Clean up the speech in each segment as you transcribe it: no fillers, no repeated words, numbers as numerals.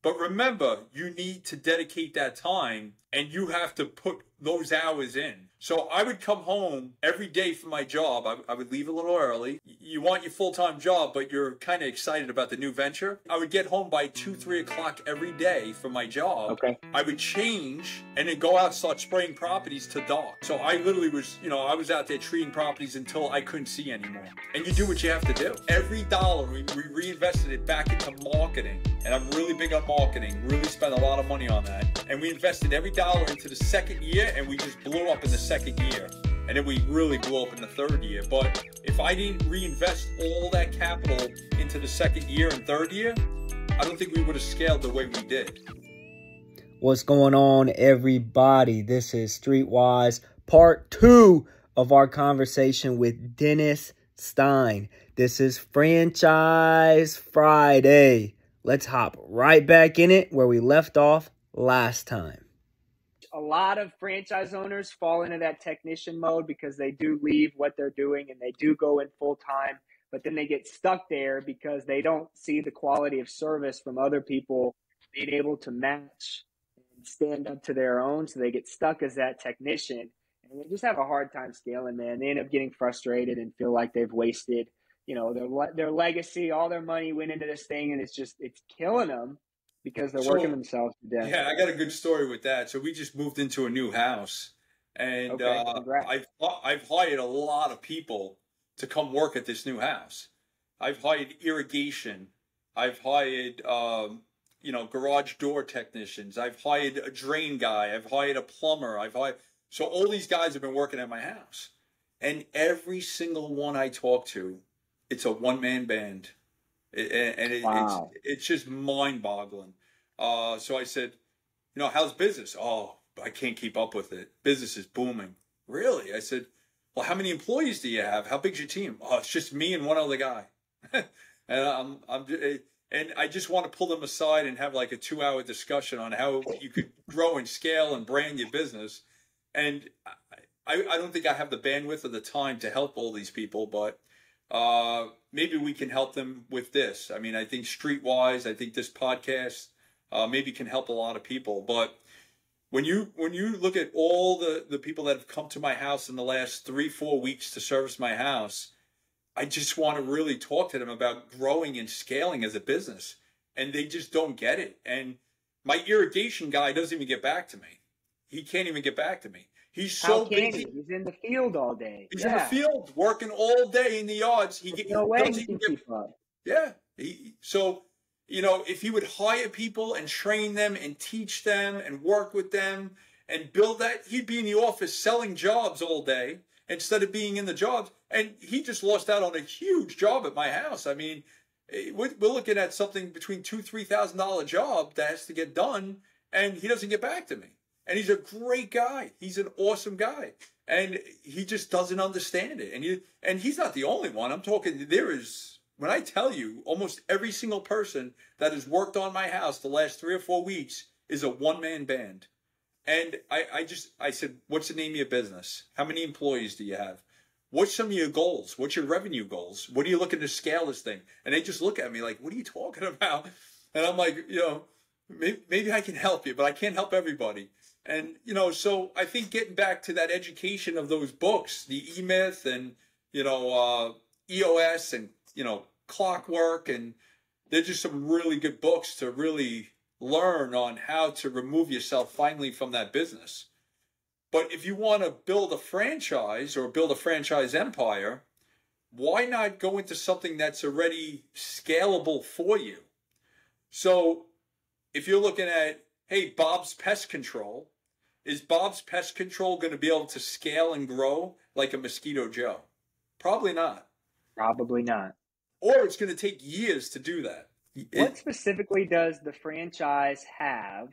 But remember, you need to dedicate that time and you have to put those hours in. So I would come home every day from my job. I would leave a little early. You want your full-time job, but you're kind of excited about the new venture. I would get home by 2, 3 o'clock every day from my job. Okay. I would change and then go out and start spraying properties to dark. So I literally was, I was out there treating properties until I couldn't see anymore. And you do what you have to do. Every dollar, we reinvested it back into marketing. And I'm really big on marketing, really spent a lot of money on that. And we invested every dollar into the second year, and we just blew up in the second year. And then we really blew up in the third year. But if I didn't reinvest all that capital into the second year and third year, I don't think we would have scaled the way we did. What's going on, everybody? This is Streetwise Part 2 of our conversation with Dennis Stein. This is Franchise Friday. Let's hop right back in it where we left off last time. A lot of franchise owners fall into that technician mode because they do leave what they're doing and they do go in full time, but then they get stuck there because they don't see the quality of service from other people being able to match and stand up to their own. So they get stuck as that technician and they just have a hard time scaling, man. They end up getting frustrated and feel like they've wasted, their legacy, all their money went into this thing, and it's killing them because they're working themselves to death. Yeah, I got a good story with that. So we just moved into a new house, and I've hired a lot of people to come work at this new house. I've hired irrigation. I've hired, garage door technicians. I've hired a drain guy. I've hired a plumber. So all these guys have been working at my house, and every single one I talk to, it's a one-man band. Wow. It's just mind-boggling. So I said, how's business? Oh, I can't keep up with it. Business is booming. Really? I said, well, how many employees do you have? How big's your team? Oh, it's just me and one other guy. And I just want to pull them aside and have like a 2-hour discussion on how you could grow and scale and brand your business. And I don't think I have the bandwidth or the time to help all these people, but maybe we can help them with this. I mean, I think Streetwise, I think this podcast maybe can help a lot of people. But when you look at all the people that have come to my house in the last 3-4 weeks to service my house, I just want to really talk to them about growing and scaling as a business. And they just don't get it. And my irrigation guy doesn't even get back to me. He can't even get back to me. He's so busy. He's in the field all day. He's in the field working all day in the yards. No way he can keep up. Yeah. If he would hire people and train them and teach them and work with them and build that, he'd be in the office selling jobs all day instead of being in the jobs. And he just lost out on a huge job at my house. I mean, we're looking at something between $2,000-3,000 job that has to get done, and he doesn't get back to me. And he's a great guy. He's an awesome guy. And he just doesn't understand it. And he's not the only one. I'm talking, when I tell you, almost every single person that has worked on my house the last 3 or 4 weeks is a one-man band. And I said, what's the name of your business? How many employees do you have? What's some of your goals? What's your revenue goals? What are you looking to scale this thing? And they just look at me like, what are you talking about? And I'm like, maybe I can help you, but I can't help everybody. And, so I think getting back to that education of those books, the E-Myth and, EOS and, Clockwork, and they're just some really good books to really learn on how to remove yourself finally from that business. But if you want to build a franchise or build a franchise empire, why not go into something that's already scalable for you? So if you're looking at, hey, Bob's Pest Control, is Bob's Pest Control going to be able to scale and grow like a Mosquito Joe? Probably not. Probably not. Or it's going to take years to do that. What specifically does the franchise have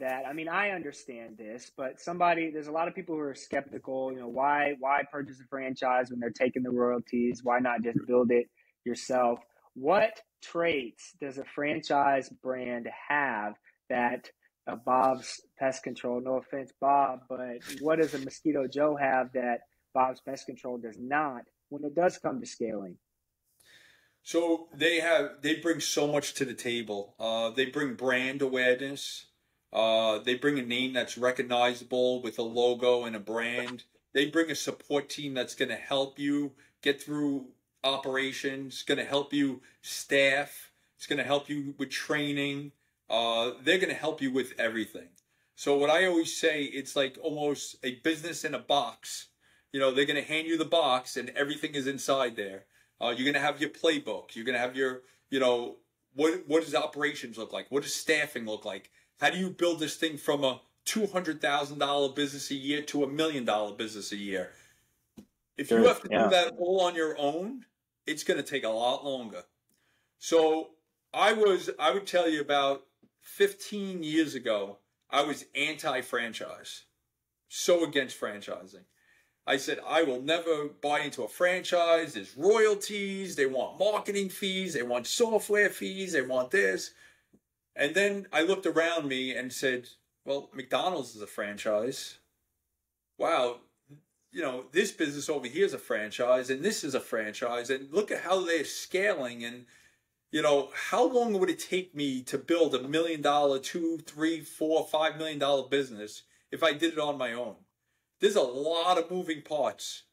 that, I mean, I understand this, but there's a lot of people who are skeptical, why purchase a franchise when they're taking the royalties? Why not just build it yourself? What traits does a franchise brand have that Bob's Pest Control, no offense, Bob, but what does a Mosquito Joe have that Bob's Pest Control does not when it does come to scaling? So they bring so much to the table. They bring brand awareness. They bring a name that's recognizable with a logo and a brand. They bring a support team that's going to help you get through operations, going to help you staff. It's going to help you with training. They're going to help you with everything. So what I always say, it's like almost a business in a box. You know, they're going to hand you the box and everything is inside there. You're going to have your playbook. You're going to have your, you know, what does operations look like? What does staffing look like? How do you build this thing from a $200,000 business a year to $1 million business a year? If you have to do that all on your own, it's going to take a lot longer. So I would tell you about 15 years ago, I was anti-franchise, so against franchising. I said, I will never buy into a franchise. There's royalties. They want marketing fees. They want software fees. They want this. And then I looked around me and said, well, McDonald's is a franchise. Wow. You know, this business over here is a franchise and this is a franchise. And look at how they're scaling. And, you know, how long would it take me to build $1 million, $2, $3, $4, $5 million business if I did it on my own? There's a lot of moving parts.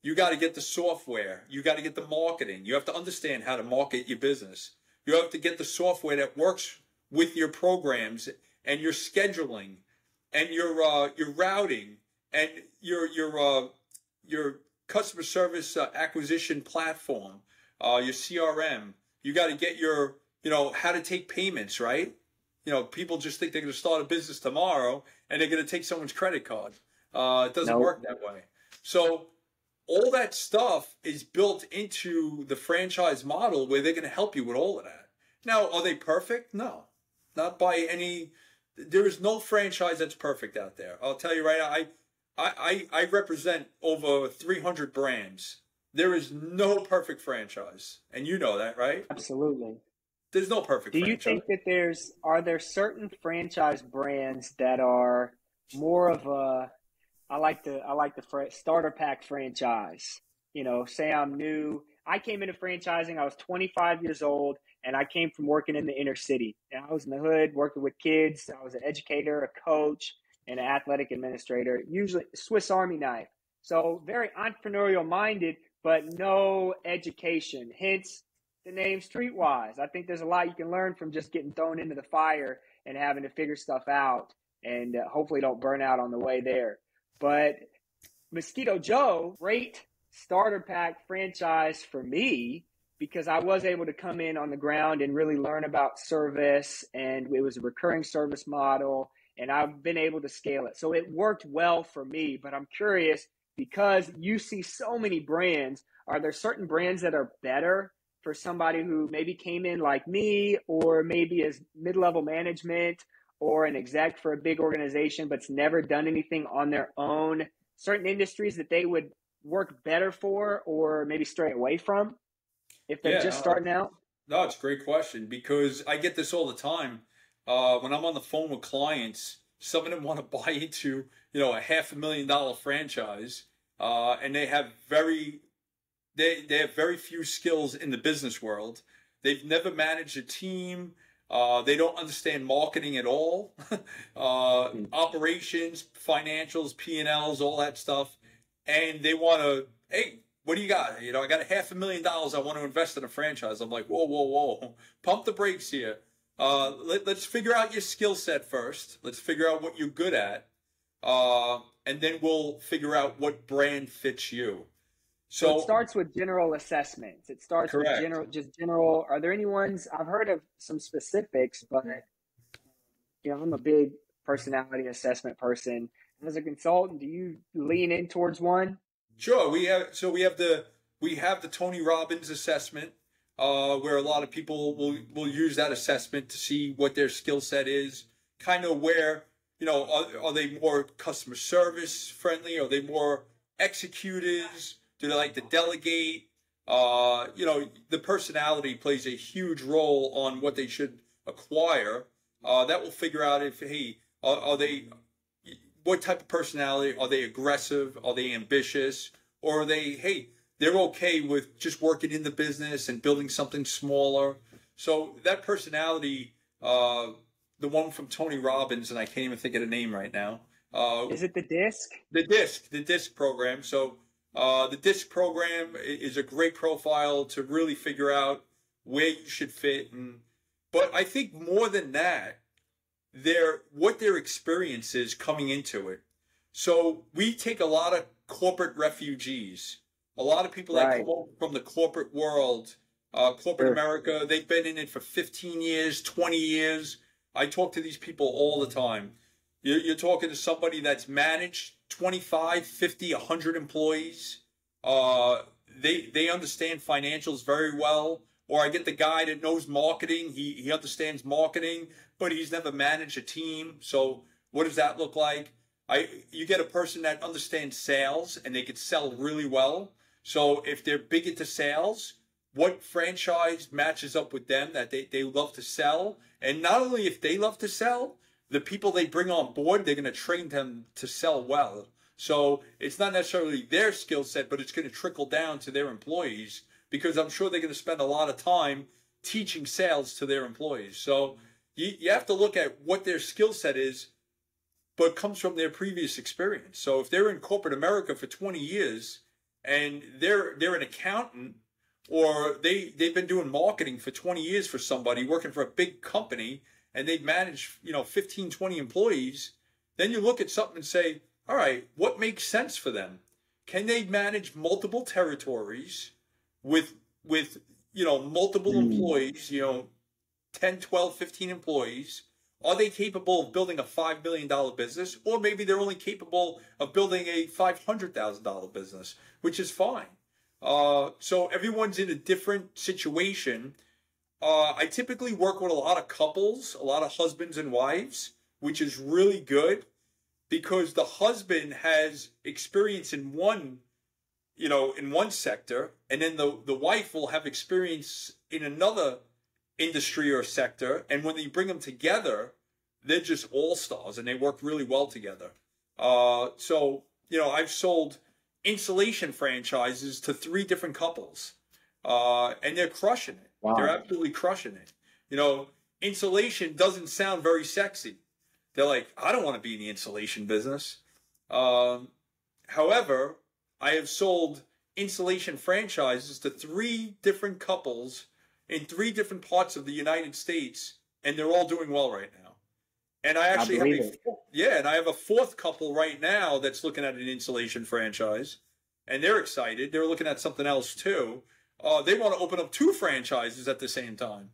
You got to get the software. You got to get the marketing. You have to understand how to market your business. You have to get the software that works with your programs and your scheduling and your routing and your customer service acquisition platform, your CRM. You got to get your, you know, how to take payments, right? You know, people just think they're going to start a business tomorrow and they're going to take someone's credit card. It doesn't work that way. So all that stuff is built into the franchise model where they're going to help you with all of that. Now, are they perfect? No, not by any. There is no franchise that's perfect out there. I'll tell you right now, I represent over 300 brands. There is no perfect franchise. And you know that, right? Absolutely. There's no perfect franchise. Do you think that are there certain franchise brands that are more of a, I like the starter pack franchise. You know, say I'm new. I came into franchising. I was 25 years old, and I came from working in the inner city. And I was in the hood working with kids. I was an educator, a coach, and an athletic administrator, usually Swiss Army knife. So very entrepreneurial minded, but no education. Hence the name Streetwise. I think there's a lot you can learn from just getting thrown into the fire and having to figure stuff out, and hopefully don't burn out on the way there. But Mosquito Joe, great starter pack franchise for me, because I was able to come in on the ground and really learn about service, and it was a recurring service model, and I've been able to scale it. So it worked well for me, but I'm curious, because you see so many brands, are there certain brands that are better for somebody who maybe came in like me, or maybe as mid-level management, or an exec for a big organization but's never done anything on their own, certain industries that they would work better for or maybe stray away from if they're just starting out? No, it's a great question, because I get this all the time. When I'm on the phone with clients, some of them want to buy into, you know, a $500,000 franchise, and they have very few skills in the business world. They've never managed a team. They don't understand marketing at all, operations, financials, P&Ls, all that stuff. And they want to, hey, what do you got? You know, I got $500,000 I want to invest in a franchise. I'm like, whoa. Pump the brakes here. Let's figure out your skill set first. Let's figure out what you're good at. And then we'll figure out what brand fits you. So it starts with general assessments. It starts correct. with general. Are there any ones? I've heard of some specifics, but you know, I'm a big personality assessment person. As a consultant, do you lean in towards one? Sure. We have the Tony Robbins assessment, where a lot of people will use that assessment to see what their skill set is, kind of where, you know, are they more customer service friendly? Are they more executives? Do they like to delegate? You know, the personality plays a huge role on what they should acquire. That will figure out if, hey, are they, what type of personality? Are they aggressive? Are they ambitious? Or are they, hey, they're okay with just working in the business and building something smaller. So that personality, the one from Tony Robbins, and I can't even think of the name right now. Is it the disc? The disc program. So the disc program is a great profile to really figure out where you should fit. But I think more than that, what their experience is coming into it. So we take a lot of corporate refugees, a lot of people that come over from the corporate world, corporate America. They've been in it for 15 years, 20 years. I talk to these people all the time. You're talking to somebody that's managed 25, 50, 100 employees. They understand financials very well. Or I get the guy that knows marketing. He understands marketing, but he's never managed a team. So what does that look like? You get a person that understands sales and they could sell really well. So if they're big into sales, what franchise matches up with them that they love to sell? And not only if they love to sell, the people they bring on board, they're going to train them to sell well. So it's not necessarily their skill set, but it's going to trickle down to their employees, because I'm sure they're going to spend a lot of time teaching sales to their employees. So you have to look at what their skill set is, but comes from their previous experience. So if they're in corporate America for 20 years and they're an accountant, or they've been doing marketing for 20 years for somebody, working for a big company, and they've managed 15, 20 employees, then you look at something and say, all right, what makes sense for them? Can they manage multiple territories with multiple employees, 10, 12, 15 employees? Are they capable of building a $5 million business? Or maybe they're only capable of building a $500,000 business, which is fine. So everyone's in a different situation. I typically work with a lot of couples, a lot of husbands and wives, which is really good, because the husband has experience in one sector, and then the wife will have experience in another industry or sector. And when you bring them together, they're just all-stars and they work really well together. So I've sold insulation franchises to 3 different couples, and they're crushing it. Wow. They're absolutely crushing it. Insulation doesn't sound very sexy. They're like, I don't want to be in the insulation business. However, I have sold insulation franchises to 3 different couples in 3 different parts of the United States, and they're all doing well right now. And I actually have a 4th couple right now that's looking at an insulation franchise, and they're excited. They're looking at something else too. They want to open up 2 franchises at the same time.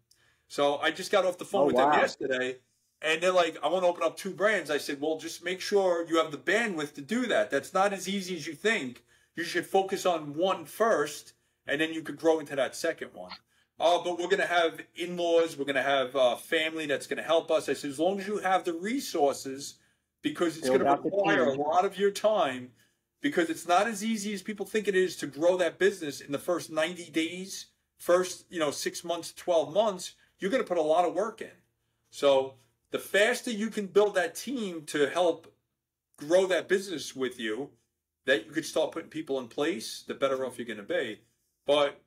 So I just got off the phone with them yesterday, and they're like, I want to open up 2 brands. I said, well, just make sure you have the bandwidth to do that. That's not as easy as you think. You should focus on one first, and then you could grow into that second one. But we're going to have in-laws. We're going to have family that's going to help us. I said, as long as you have the resources, because it's going to require a lot of your time, because it's not as easy as people think it is to grow that business in the first 90 days, first 6 months, 12 months. You're going to put a lot of work in. So the faster you can build that team to help grow that business with you, that you could start putting people in place, the better off you're going to be. But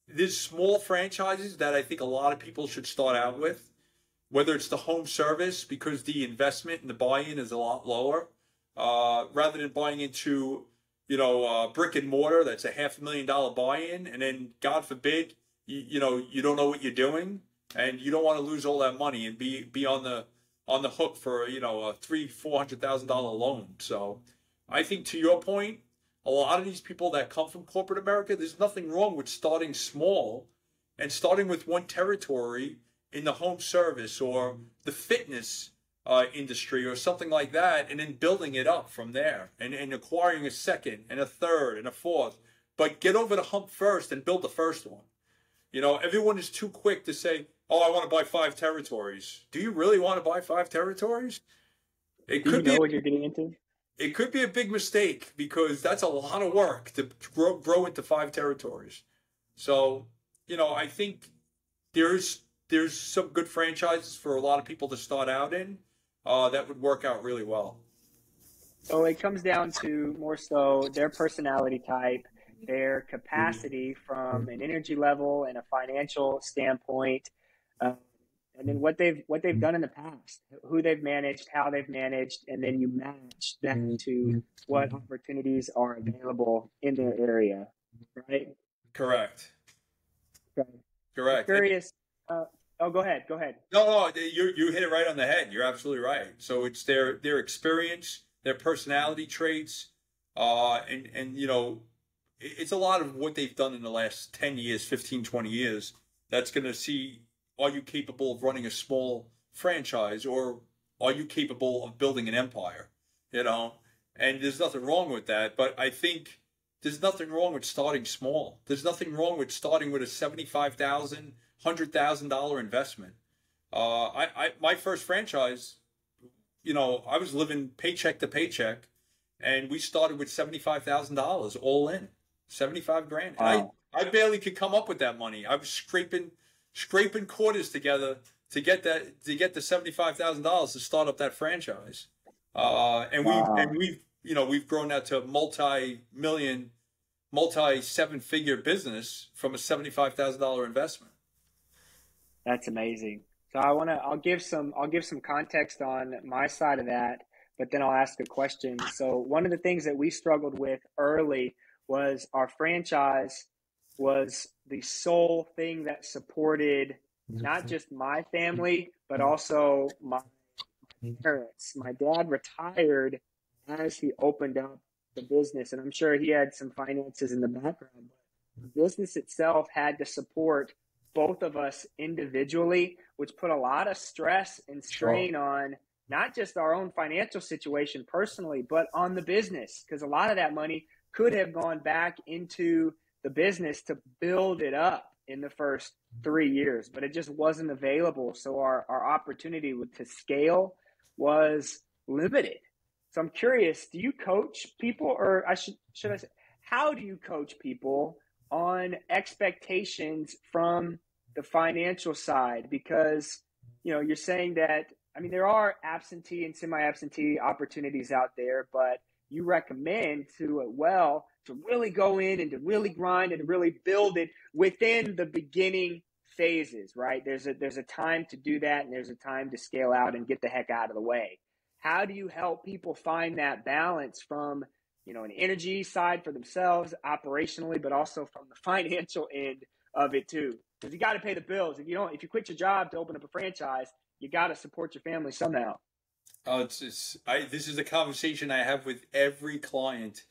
there's small franchises that I think a lot of people should start out with, whether it's the home service, because the investment and the buy-in is a lot lower, rather than buying into, brick and mortar. That's a $500,000 buy-in. And then God forbid, you don't know what you're doing, and you don't want to lose all that money and be on the hook for, a $300,000-$400,000 loan. So I think, to your point, a lot of these people that come from corporate America, there's nothing wrong with starting small and starting with one territory in the home service or the fitness industry or something like that, and then building it up from there and acquiring a second and a third and a fourth. But get over the hump first and build the first one. Everyone is too quick to say, oh, I want to buy 5 territories. Do you really want to buy 5 territories? Do you know what you're getting into? It could be a big mistake, because that's a lot of work to grow into 5 territories. So, I think there's some good franchises for a lot of people to start out in that would work out really well. So it comes down to more so their personality type, their capacity from an energy level and a financial standpoint, uh, and then what they've done in the past, who they've managed, how they've managed, and then you match that to what opportunities are available in their area, right? Correct. Okay. I'm Correct. curious. Oh, go ahead. Go ahead. No, you hit it right on the head. You're absolutely right. So it's their experience, their personality traits, and you know, it's a lot of what they've done in the last 10 years, 15, 20 years. That's going to see, are you capable of running a small franchise, or are you capable of building an empire? You know, and there's nothing wrong with that. But I think there's nothing wrong with starting small. There's nothing wrong with starting with a $75,000, $100,000 investment. My first franchise, you know, I was living paycheck to paycheck, and we started with $75,000 all in, 75 grand. And Wow. I barely could come up with that money. I was scraping quarters together to get the $75,000 to start up that franchise. And Wow. we've you know, we've grown that to a multi-million, multi-seven-figure business from a $75,000 investment. That's amazing. So I'll give some context on my side of that, but then I'll ask a question. So one of the things that we struggled with early was our franchise was the sole thing that supported not just my family, but also my parents. My dad retired as he opened up the business, and I'm sure he had some finances in the background, but the business itself had to support both of us individually, which put a lot of stress and Sure. strain on not just our own financial situation personally, but on the business, because a lot of that money could have gone back into the business to build it up in the first 3 years, but it just wasn't available. So our opportunity to scale was limited. So I'm curious, do you coach people, or should I say, how do you coach people on expectations from the financial side? Because, you know, you're saying that, I mean, there are absentee and semi-absentee opportunities out there, but you recommend to really go in and to really grind and to really build it within the beginning phases, right? There's a time to do that, and there's a time to scale out and get the heck out of the way. How do you help people find that balance from, you know, an energy side for themselves operationally, but also from the financial end of it too? Because you got to pay the bills. If you quit your job to open up a franchise, you got to support your family somehow. This is a conversation I have with every client.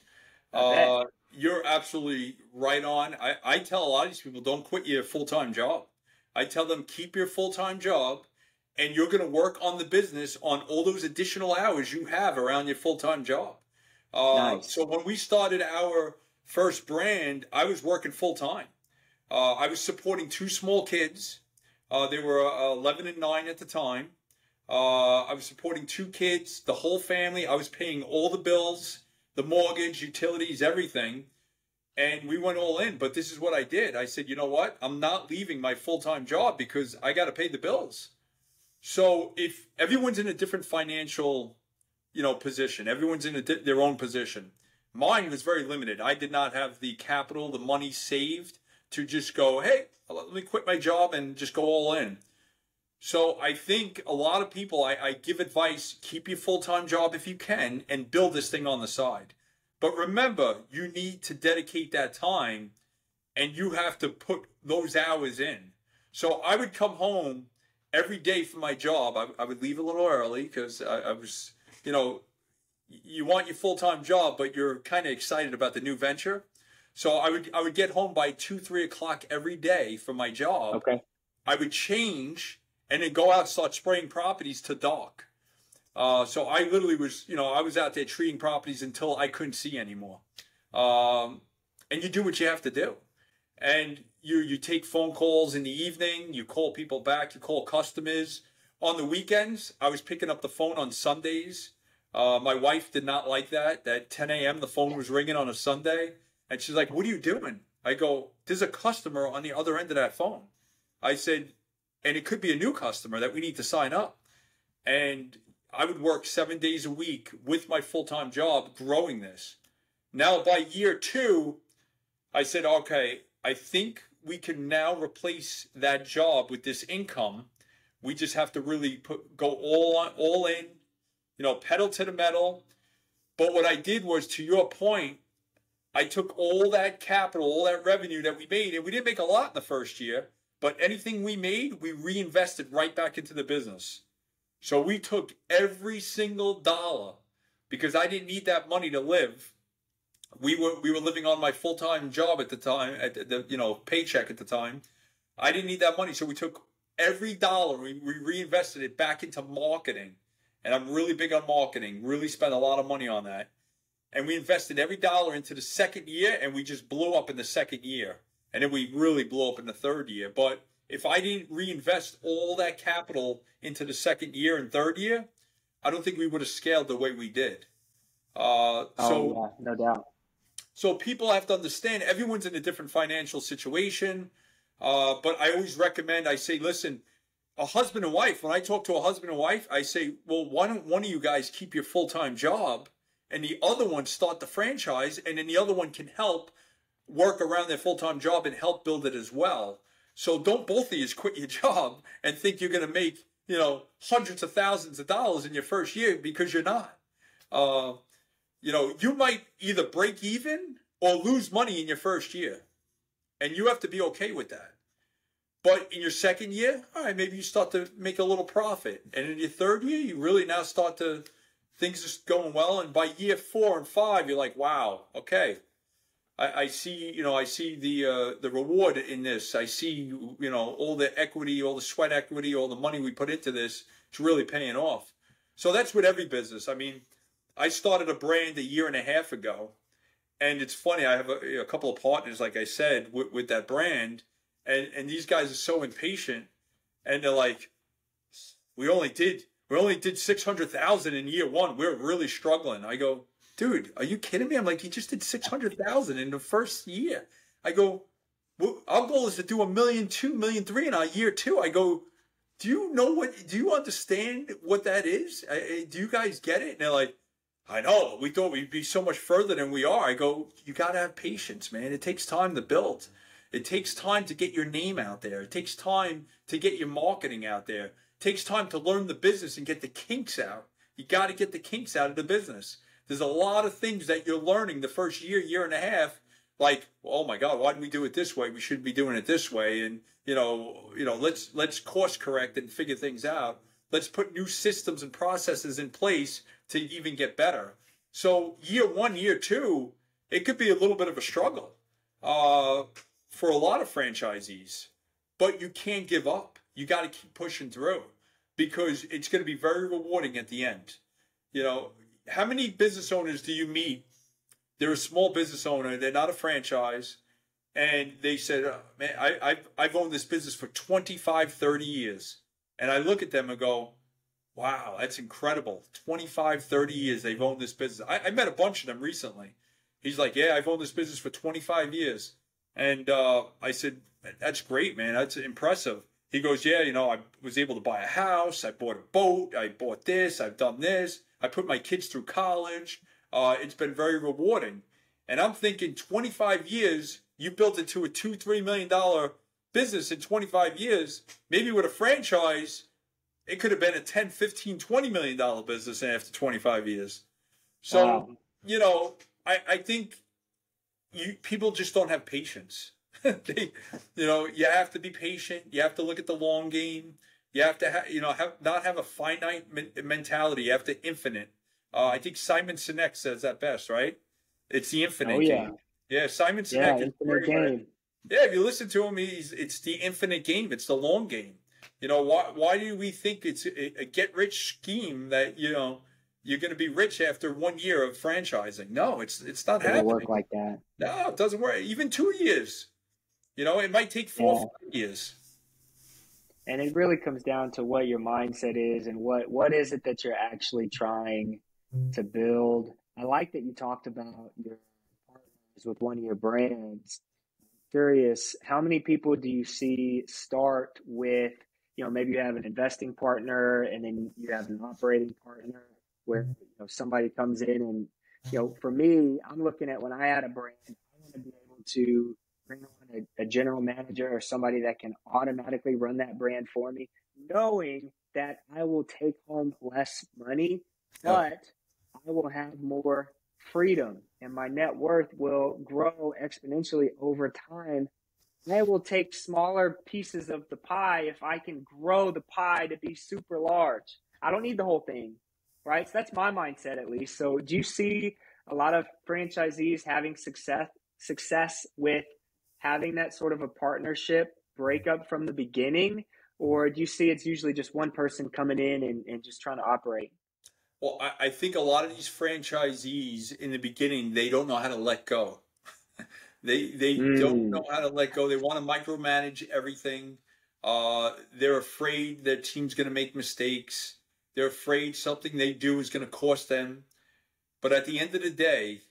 I bet. You're absolutely right on. I tell a lot of these people, don't quit your full-time job. I tell them, keep your full-time job, and you're going to work on the business on all those additional hours you have around your full-time job. Nice. So when we started our first brand, I was working full-time. I was supporting two small kids. They were 11 and 9 at the time. I was supporting two kids, the whole family. I was paying all the bills, the mortgage, utilities, everything. And we went all in. But this is what I did. I said, you know what? I'm not leaving my full-time job because I got to pay the bills. So if everyone's in a different financial, you know, position, everyone's in their own position. Mine was very limited. I did not have the capital, the money saved to just go, hey, let me quit my job and just go all in. So I think a lot of people, I give advice, keep your full-time job if you can and build this thing on the side. But remember, you need to dedicate that time and you have to put those hours in. So I would come home every day from my job. I would leave a little early because I was, you know, you want your full-time job, but you're kind of excited about the new venture. So I would get home by 2, 3 o'clock every day from my job. Okay. I would change and then go out and start spraying properties to dark. So I literally was, you know, I was out there treating properties until I couldn't see anymore. And you do what you have to do. And you take phone calls in the evening, you call people back, you call customers. On the weekends, I was picking up the phone on Sundays. My wife did not like that. At 10 a.m., the phone was ringing on a Sunday. And she's like, what are you doing? I go, there's a customer on the other end of that phone. I said, and it could be a new customer that we need to sign up. And I would work 7 days a week with my full-time job growing this. Now by year 2, I said, okay, I think we can now replace that job with this income. We just have to really go all in, pedal to the metal. But what I did was, to your point, I took all that capital, all that revenue that we made, and we didn't make a lot in the first year, but anything we made, we reinvested right back into the business. So we took every single dollar, because I didn't need that money to live. We were living on my full-time job at the time, at the paycheck at the time. I didn't need that money, so we took every dollar, we reinvested it back into marketing. And I'm really big on marketing, really spent a lot of money on that. And we invested every dollar into the second year, and we just blew up in the second year. And then we really blew up in the third year. But if I didn't reinvest all that capital into the second year and third year, I don't think we would have scaled the way we did. Yeah, no doubt. So people have to understand everyone's in a different financial situation. But I always recommend, I say, listen, a husband and wife, when I talk to a husband and wife, I say, well, why don't one of you guys keep your full-time job and the other one start the franchise, and then the other one can help work around their full-time job and help build it as well. So don't both of you quit your job and think you're going to make, hundreds of thousands of dollars in your first year, because you're not. You might either break even or lose money in your first year. And you have to be okay with that. But in your second year, all right, maybe you start to make a little profit. And in your third year, you really now start to, things are going well. And by year 4 and 5, you're like, wow, okay. I see, I see the reward in this. I see, all the equity, all the sweat equity, all the money we put into this, it's really paying off. So that's with every business. I mean, I started a brand 1.5 years ago. And it's funny, I have a couple of partners, like I said, with that brand. And these guys are so impatient, and they're like, we only did 600,000 in year 1. We're really struggling. I go, dude, are you kidding me? I'm like, you just did 600,000 in the first year. I go, well, our goal is to do 1 million, 2 million, 3 in our year 2. I go, do you understand what that is? Do you guys get it? And they're like, I know, we thought we'd be so much further than we are. I go, you got to have patience, man. It takes time to build. It takes time to get your name out there. It takes time to get your marketing out there. It takes time to learn the business and get the kinks out. You got to get the kinks out of the business. There's a lot of things that you're learning the first year, 1.5 years, like, oh my God, why did we do it this way? We shouldn't be doing it this way. And, let's course correct and figure things out. Let's put new systems and processes in place to even get better. So year 1, year 2, it could be a little bit of a struggle. For a lot of franchisees, but you can't give up. You got to keep pushing through, because it's going to be very rewarding at the end. How many business owners do you meet? They're a small business owner. They're not a franchise. And they said, man, I've owned this business for 25, 30 years. And I look at them and go, wow, that's incredible. 25, 30 years they've owned this business. I met a bunch of them recently. He's like, yeah, I've owned this business for 25 years. And I said, that's great, man. That's impressive. He goes, yeah, I was able to buy a house. I bought a boat. I bought this. I've done this. I put my kids through college. It's been very rewarding. And I'm thinking 25 years, you built it to a $2-3 million business in 25 years. Maybe with a franchise, it could have been a $10, $15, $20 million business after 25 years. So, Wow. I think people just don't have patience. You have to be patient. You have to look at the long game. You have to not have a finite mentality. You have to infinite. I think Simon Sinek says that best, right? It's the infinite game. Yeah, Simon Sinek is infinite game. Yeah, if you listen to him, it's the infinite game. It's the long game. Why do we think it's a get-rich scheme that, you're going to be rich after 1 year of franchising? No, it's not happening. It doesn't work like that. No, it doesn't work. Even 2 years. It might take 4 or 5 years. And it really comes down to what your mindset is and what is it that you're actually trying to build. I like that you talked about your partners with one of your brands. Curious, how many people do you see start with maybe you have an investing partner and then you have an operating partner where, somebody comes in and, for me, I'm looking at when I add a brand, I want to be able to bring on a general manager or somebody that can automatically run that brand for me, knowing that I will take home less money, Yep. but I will have more freedom and my net worth will grow exponentially over time. I will take smaller pieces of the pie if I can grow the pie to be super large. I don't need the whole thing, right? So that's my mindset at least. So do you see a lot of franchisees having success with having that sort of a partnership breakup from the beginning? Or do you see it's usually just one person coming in and just trying to operate? Well, I think a lot of these franchisees in the beginning, they don't know how to let go. They don't Mm, know how to let go. They want to micromanage everything. They're afraid their team's going to make mistakes. They're afraid something they do is going to cost them. But at the end of the day,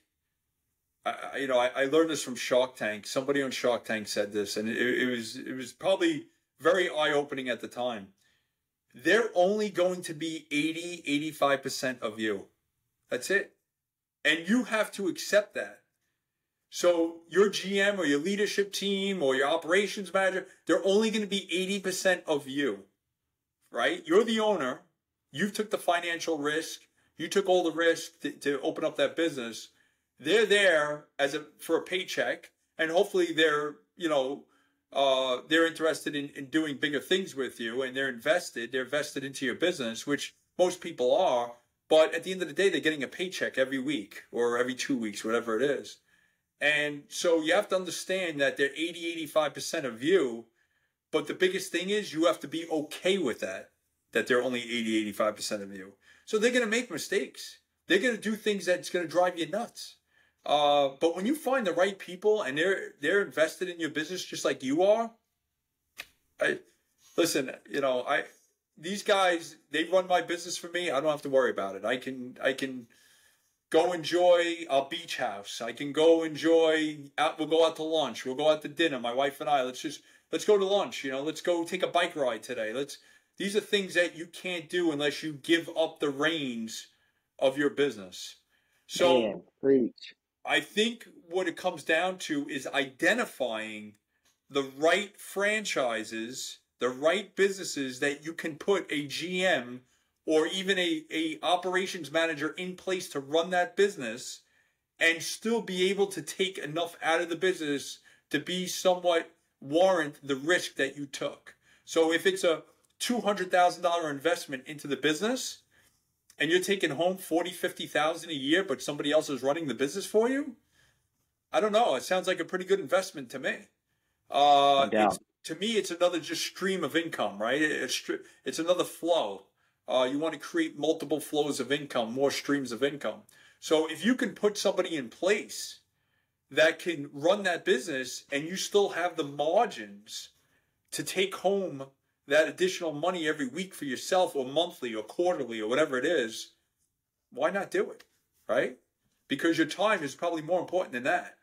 I learned this from Shark Tank. Somebody on Shark Tank said this, and it was probably very eye-opening at the time. They're only going to be 85% of you. That's it. And you have to accept that. So your GM or your leadership team or your operations manager, they're only going to be 80% of you, right? You're the owner. You took the financial risk. You took all the risk to open up that business. They're there for a paycheck, and hopefully they're interested in doing bigger things with you, and they're invested into your business, which most people are. But at the end of the day, they're getting a paycheck every week or every 2 weeks, whatever it is. And so you have to understand that they're 85% of you. But the biggest thing is you have to be okay with that they're only 85% of you. So they're going to make mistakes. They're going to do things that's going to drive you nuts. But when you find the right people and they're invested in your business just like you are, listen, these guys, they run my business for me. I don't have to worry about it. I can go enjoy a beach house. I can go enjoy we'll go out to lunch. We'll go out to dinner. My wife and I, let's go to lunch. Let's go take a bike ride today. These are things that you can't do unless you give up the reins of your business. So man, preach. I think what it comes down to is identifying the right franchises, the right businesses that you can put a GM or even a operations manager in place to run that business and still be able to take enough out of the business to be somewhat warrant the risk that you took. So if it's a $200,000 investment into the business and you're taking home 40, 50,000 a year, but somebody else is running the business for you, I don't know. It sounds like a pretty good investment to me. No doubt. To me, it's another just stream of income, right? It's another flow. You want to create multiple flows of income, more streams of income. So if you can put somebody in place that can run that business and you still have the margins to take home that additional money every week for yourself or monthly or quarterly or whatever it is, why not do it, right? Because your time is probably more important than that.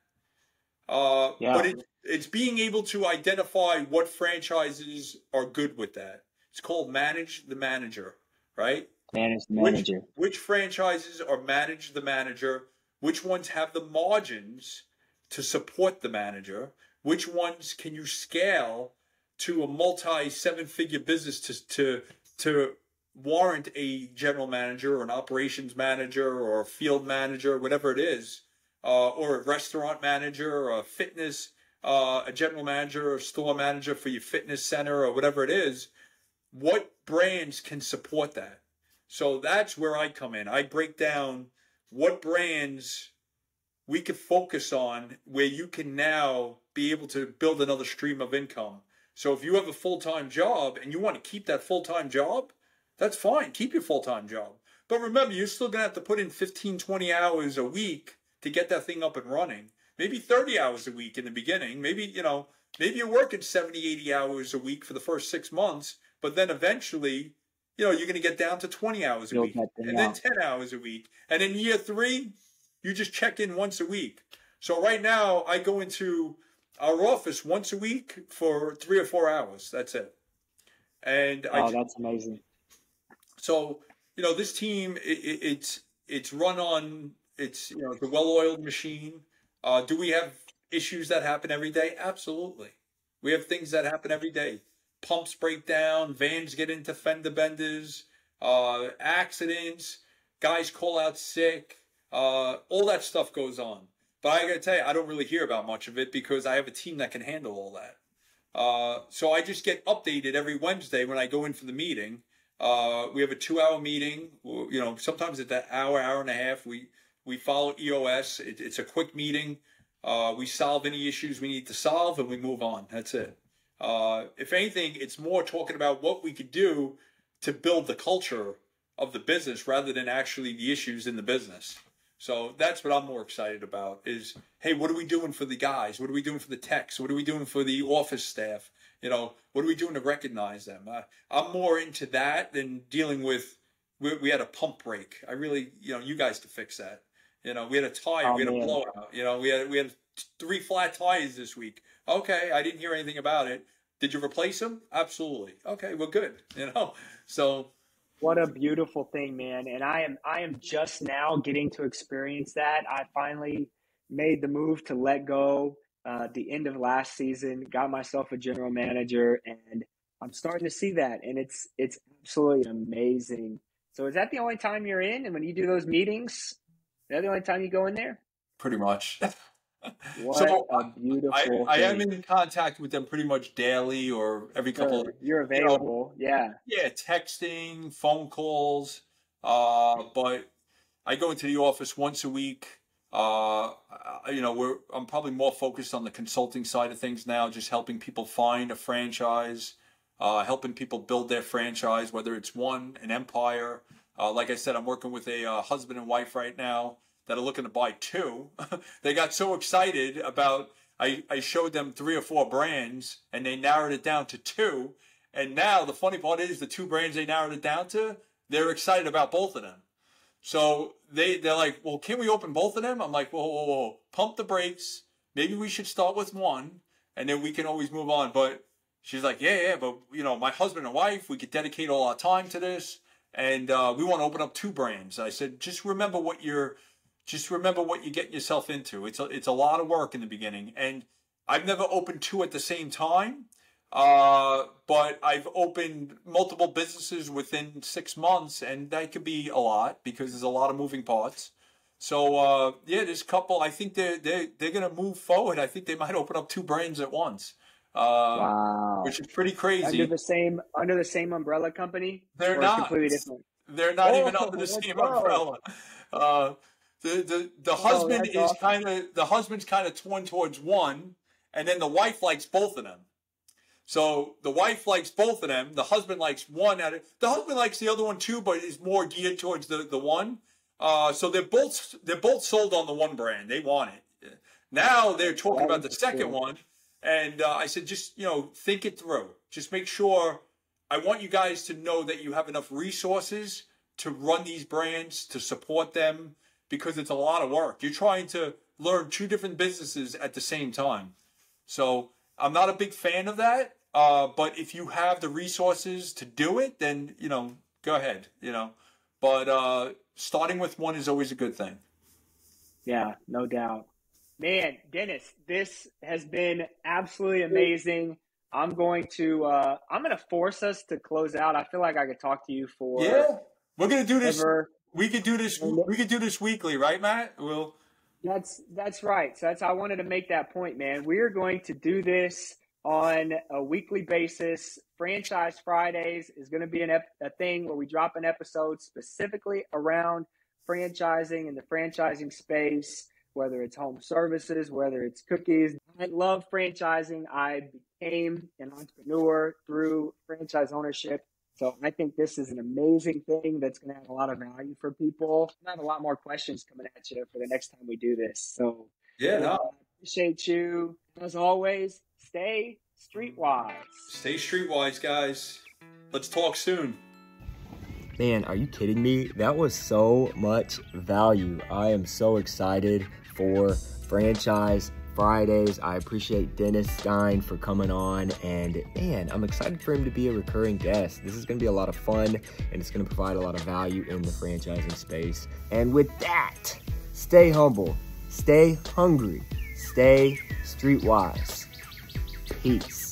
Yeah. But it's being able to identify what franchises are good with that. It's called manage the manager, right? Manage the Which manager. which franchises are manage the manager? Which ones have the margins to support the manager? Which ones can you scale to a multi-seven-figure business to warrant a general manager or an operations manager or a field manager, whatever it is, or a restaurant manager or a fitness, a general manager or store manager for your fitness center or whatever it is? What brands can support that? So that's where I come in. I break down what brands we could focus on where you can now be able to build another stream of income. So if you have a full-time job and you want to keep that full-time job, that's fine. Keep your full-time job. But remember, you're still going to have to put in 15, 20 hours a week to get that thing up and running. Maybe 30 hours a week in the beginning. Maybe you're working 70, 80 hours a week for the first 6 months, but then eventually, you're going to get down to 20 hours a Build week that thing and then out. 10 hours a week. And in year 3, you just check in once a week. So right now, I go into our office once a week for 3 or 4 hours. That's it. And that's amazing. So, this team, it's run on, it's, the well-oiled machine. Do we have issues that happen every day? Absolutely. We have things that happen every day. Pumps break down, vans get into fender benders, accidents, guys call out sick, all that stuff goes on. But I gotta tell you, I don't really hear about much of it because I have a team that can handle all that. So I just get updated every Wednesday when I go in for the meeting. We have a 2-hour meeting. Sometimes it's an hour and a half. We follow EOS. It's a quick meeting. We solve any issues we need to solve, and we move on. That's it. If anything, it's more talking about what we could do to build the culture of the business rather than actually the issues in the business. So that's what I'm more excited about is, hey, what are we doing for the guys? What are we doing for the techs? What are we doing for the office staff? What are we doing to recognize them? I'm more into that than dealing with, we had a pump break. I really, you guys to fix that. We had a tire, we had a blowout. We had 3 flat tires this week. Okay, I didn't hear anything about it. Did you replace them? Absolutely. Okay, well, good. So. What a beautiful thing, man. And I am just now getting to experience that. I finally made the move to let go at the end of last season, got myself a general manager, and I'm starting to see that. And it's absolutely amazing. So is that the only time you're in? And when you do those meetings, is that the only time you go in there? Pretty much. What a beautiful I am in contact with them pretty much daily or every couple of, you're available. Yeah, texting, phone calls, but I go into the office once a week. I'm probably more focused on the consulting side of things now, just helping people find a franchise, helping people build their franchise, whether it's an empire. Like I said, I'm working with a husband and wife right now that are looking to buy 2. They got so excited about, I showed them 3 or 4 brands and they narrowed it down to 2. And now the funny part is the 2 brands they narrowed it down to, they're excited about both of them. So they're like, well, can we open both of them? I'm like, whoa, pump the brakes. Maybe we should start with 1 and then we can always move on. But she's like, yeah, but my husband and wife, we could dedicate all our time to this. And we want to open up 2 brands. I said, just remember what you're getting yourself into. It's a lot of work in the beginning. And I've never opened 2 at the same time. But I've opened multiple businesses within 6 months, and that could be a lot because there's a lot of moving parts. So, this couple, I think they're going to move forward. I think they might open up 2 brands at once. Wow. Which is pretty crazy. Under the same umbrella company? They're not. Completely different? They're not even under the same umbrella. The husband is awesome. The husband's kind of torn towards 1, and then the wife likes both of them. So the wife likes both of them. The husband likes 1 the husband likes the other one too, but is more geared towards the 1. So they're both sold on the 1 brand. They want it. Now they're talking about the second one, and I said, just think it through. Just make sure. I want you guys to know that you have enough resources to run these brands, to support them, because it's a lot of work. You're trying to learn 2 different businesses at the same time. So I'm not a big fan of that. But if you have the resources to do it, then, go ahead, But starting with 1 is always a good thing. Yeah, no doubt. Man, Dennis, this has been absolutely amazing. I'm going to force us to close out. I feel like I could talk to you for we're gonna do this. We could do this. We could do this weekly, right, Matt? That's right. So I wanted to make that point, man. We're going to do this on a weekly basis. Franchise Fridays is going to be a thing where we drop an episode specifically around franchising and the franchising space, whether it's home services, whether it's cookies. I love franchising. I became an entrepreneur through franchise ownership. So I think this is an amazing thing that's going to add a lot of value for people. I have a lot more questions coming at you for the next time we do this. So I appreciate you. As always, stay streetwise. Stay streetwise, guys. Let's talk soon. Man, are you kidding me? That was so much value. I am so excited for Franchise Fridays. I appreciate Dennis Stein for coming on, and man, I'm excited for him to be a recurring guest. This is going to be a lot of fun, and it's going to provide a lot of value in the franchising space. And with that, stay humble, stay hungry, stay streetwise. Peace.